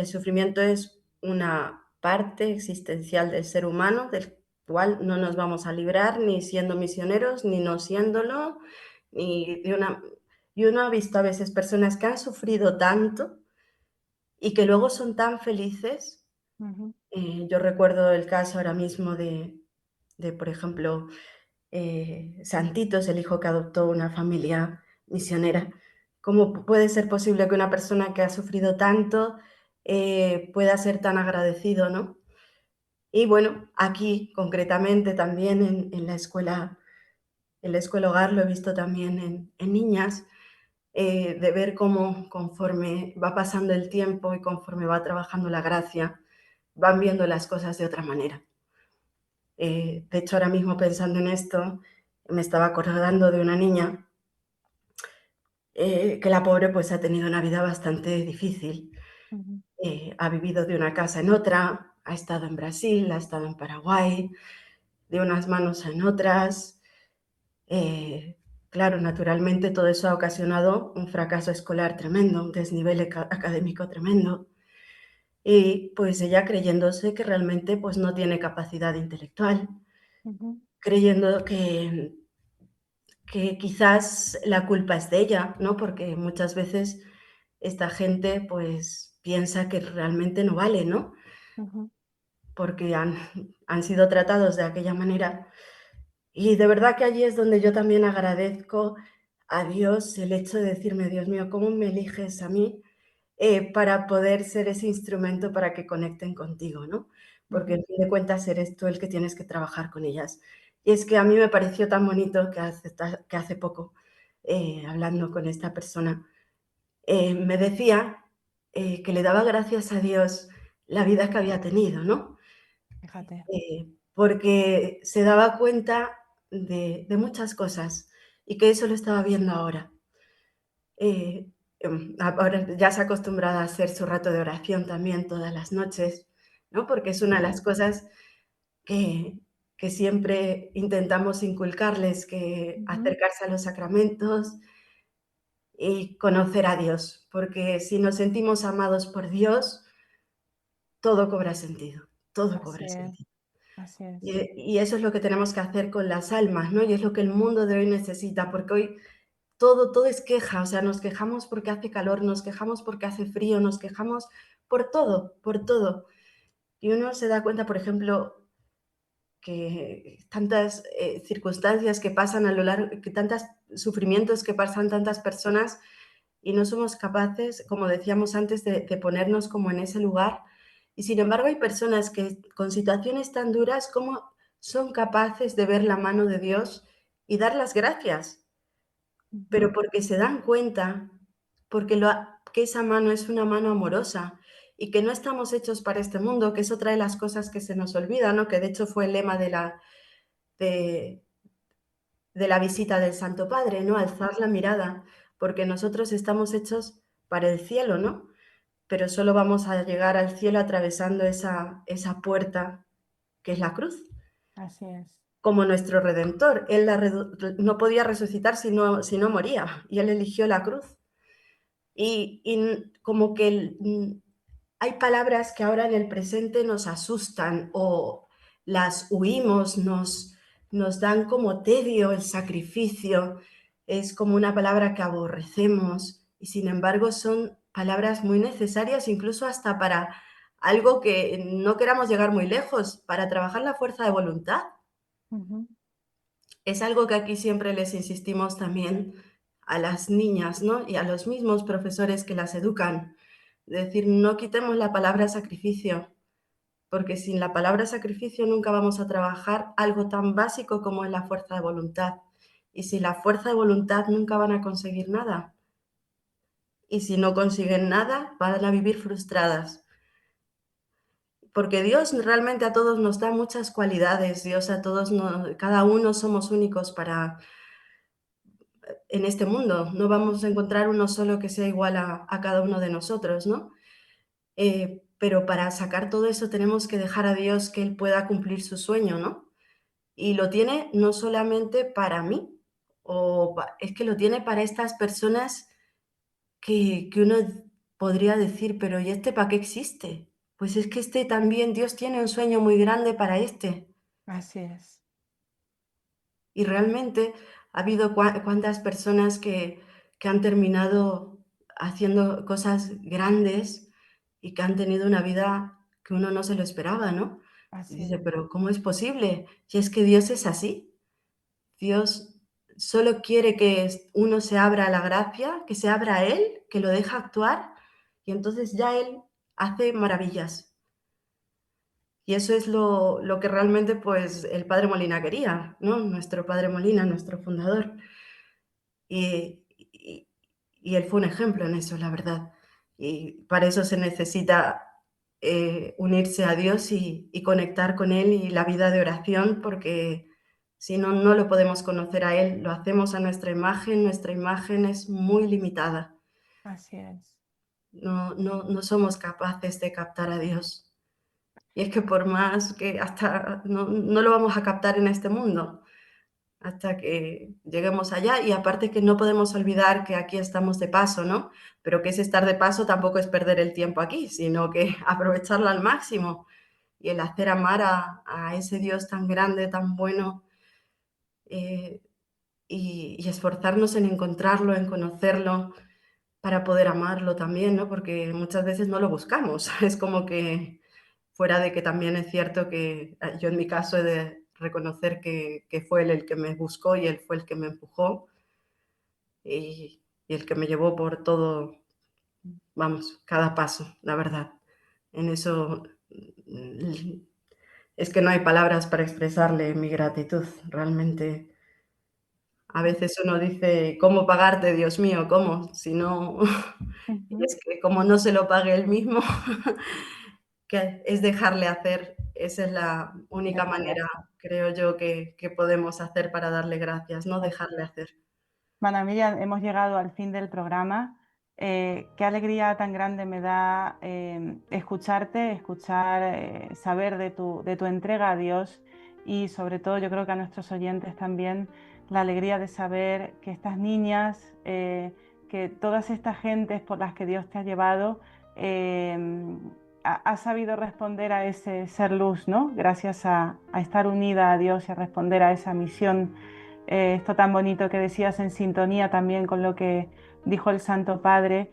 sufrimiento es una parte existencial del ser humano, del cual no nos vamos a librar ni siendo misioneros, ni no siéndolo, y uno ha visto a veces personas que han sufrido tanto y que luego son tan felices. Yo recuerdo el caso ahora mismo de por ejemplo, Santitos, el hijo que adoptó una familia misionera. ¿Cómo puede ser posible que una persona que ha sufrido tanto pueda ser tan agradecido, ¿no? Y bueno, aquí concretamente también en la escuela hogar, lo he visto también en niñas, de ver cómo conforme va pasando el tiempo y conforme va trabajando la gracia, van viendo las cosas de otra manera. De hecho, ahora mismo pensando en esto, me estaba acordando de una niña que la pobre pues ha tenido una vida bastante difícil. Ha vivido de una casa en otra, ha estado en Brasil, ha estado en Paraguay, de unas manos en otras. Claro, naturalmente todo eso ha ocasionado un fracaso escolar tremendo, un desnivel académico tremendo. Y pues ella creyéndose que realmente pues no tiene capacidad intelectual, creyendo que quizás la culpa es de ella, ¿no? Porque muchas veces esta gente pues piensa que realmente no vale, ¿no? Porque han sido tratados de aquella manera. Y de verdad que allí es donde yo también agradezco a Dios el hecho de decirme, Dios mío, ¿cómo me eliges a mí para poder ser ese instrumento para que conecten contigo, ¿no? Porque en fin de cuentas eres tú el que tienes que trabajar con ellas. Y es que a mí me pareció tan bonito que hace poco, hablando con esta persona, me decía que le daba gracias a Dios la vida que había tenido, ¿no? Fíjate. Porque se daba cuenta de muchas cosas y que eso lo estaba viendo ahora. Ahora ya se ha acostumbrado a hacer su rato de oración también todas las noches, ¿no? Porque es una de las cosas que, que siempre intentamos inculcarles, que acercarse a los sacramentos y conocer a Dios, porque si nos sentimos amados por Dios, todo cobra sentido, todo cobra Así es, sentido. así es. Y eso es lo que tenemos que hacer con las almas, ¿no? Y es lo que el mundo de hoy necesita, porque hoy todo es queja, o sea, nos quejamos porque hace calor, nos quejamos porque hace frío, nos quejamos por todo, por todo. Y uno se da cuenta, por ejemplo, que tantas circunstancias que pasan a lo largo, que tantos sufrimientos que pasan tantas personas y no somos capaces, como decíamos antes, de ponernos como en ese lugar. Y sin embargo hay personas que con situaciones tan duras como son capaces de ver la mano de Dios y dar las gracias, pero porque se dan cuenta, porque que esa mano es una mano amorosa y que no estamos hechos para este mundo, que es otra de las cosas que se nos olvida, ¿no? Que de hecho fue el lema de, de la visita del Santo Padre, ¿no? Alzar la mirada, porque nosotros estamos hechos para el cielo, ¿no? Pero solo vamos a llegar al cielo atravesando esa puerta que es la cruz, Así es. como nuestro Redentor. Él no podía resucitar si no moría, y Él eligió la cruz. Y como que hay palabras que ahora en el presente nos asustan o las huimos, nos nos dan como tedio el sacrificio, es como una palabra que aborrecemos y sin embargo son palabras muy necesarias incluso hasta para algo que no queramos llegar muy lejos, para trabajar la fuerza de voluntad. Ujú. Es algo que aquí siempre les insistimos también a las niñas, ¿no? Y a los mismos profesores que las educan. Es decir, no quitemos la palabra sacrificio, porque sin la palabra sacrificio nunca vamos a trabajar algo tan básico como es la fuerza de voluntad. Y sin la fuerza de voluntad nunca van a conseguir nada. Y si no consiguen nada, van a vivir frustradas. Porque Dios realmente a todos nos da muchas cualidades. Dios a todos, cada uno somos únicos en este mundo. No vamos a encontrar uno solo que sea igual a cada uno de nosotros, ¿no? Pero para sacar todo eso tenemos que dejar a Dios que Él pueda cumplir su sueño, ¿no? Y lo tiene no solamente para mí, es que lo tiene para estas personas que uno podría decir, pero ¿y este para qué existe? Pues es que este también, Dios tiene un sueño muy grande para este. Así es. Y realmente ha habido cuántas personas que han terminado haciendo cosas grandes y que han tenido una vida que uno no se lo esperaba, ¿no? Y Así dice, es. pero ¿cómo es posible? Si es que Dios es así. Dios solo quiere que uno se abra a la gracia, que se abra a Él, que lo deja actuar y entonces ya Él hace maravillas. Y eso es lo que realmente pues el padre Molina quería, ¿no? Nuestro padre Molina, nuestro fundador. Y, y él fue un ejemplo en eso, la verdad. Y para eso se necesita unirse a Dios y conectar con Él y la vida de oración, porque si no, no lo podemos conocer a Él. Lo hacemos a nuestra imagen es muy limitada. Así es. No somos capaces de captar a Dios. Y es que por más que hasta no lo vamos a captar en este mundo, hasta que lleguemos allá. Y aparte que no podemos olvidar que aquí estamos de paso, ¿no? Pero que ese estar de paso tampoco es perder el tiempo aquí, sino que aprovecharlo al máximo y el hacer amar a ese Dios tan grande, tan bueno, eh, y esforzarnos en encontrarlo, en conocerlo, para poder amarlo también, ¿no? Porque muchas veces no lo buscamos. Es como que, fuera de que también es cierto que yo en mi caso he de reconocer que fue él el que me buscó y él fue el que me empujó y el que me llevó por todo, vamos, cada paso, la verdad. En eso es que no hay palabras para expresarle mi gratitud. Realmente a veces uno dice, ¿cómo pagarte, Dios mío? ¿Cómo? Si no, y Ujú. es que como no se lo pague él mismo, que es dejarle hacer. Esa es la única Dejarle manera, hacer. creo yo, que podemos hacer para darle gracias, no Así dejarle es. hacer. Bueno, Miriam, hemos llegado al fin del programa. Qué alegría tan grande me da escucharte, saber de tu entrega a Dios y sobre todo yo creo que a nuestros oyentes también la alegría de saber que estas niñas, que todas estas gentes por las que Dios te ha llevado, ha sabido responder a ese ser luz, ¿no? Gracias a estar unida a Dios y a responder a esa misión. Esto tan bonito que decías en sintonía también con lo que dijo el Santo Padre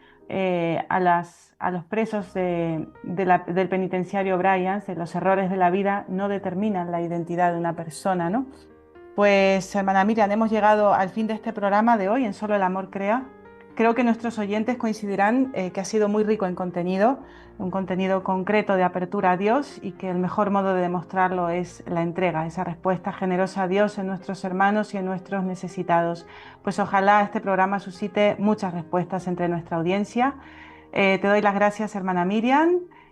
a los presos del penitenciario Bryans, de los errores de la vida no determinan la identidad de una persona, ¿no? Pues, hermana Miriam, hemos llegado al fin de este programa de hoy en Solo el Amor Crea. Creo que nuestros oyentes coincidirán que ha sido muy rico en contenido, un contenido concreto de apertura a Dios y que el mejor modo de demostrarlo es la entrega, esa respuesta generosa a Dios en nuestros hermanos y en nuestros necesitados. Pues ojalá este programa suscite muchas respuestas entre nuestra audiencia. Te doy las gracias, hermana Miriam.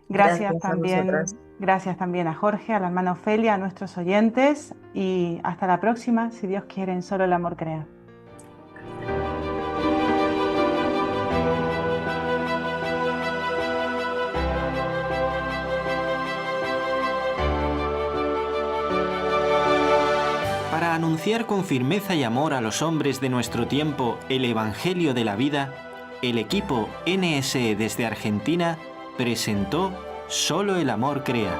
Gracias a vosotras. Gracias también a Jorge, a la hermana Ofelia, a nuestros oyentes y hasta la próxima, si Dios quiere, en Solo el Amor Crea. Para anunciar con firmeza y amor a los hombres de nuestro tiempo el Evangelio de la vida, el equipo NSE desde Argentina presentó Solo el Amor Crea.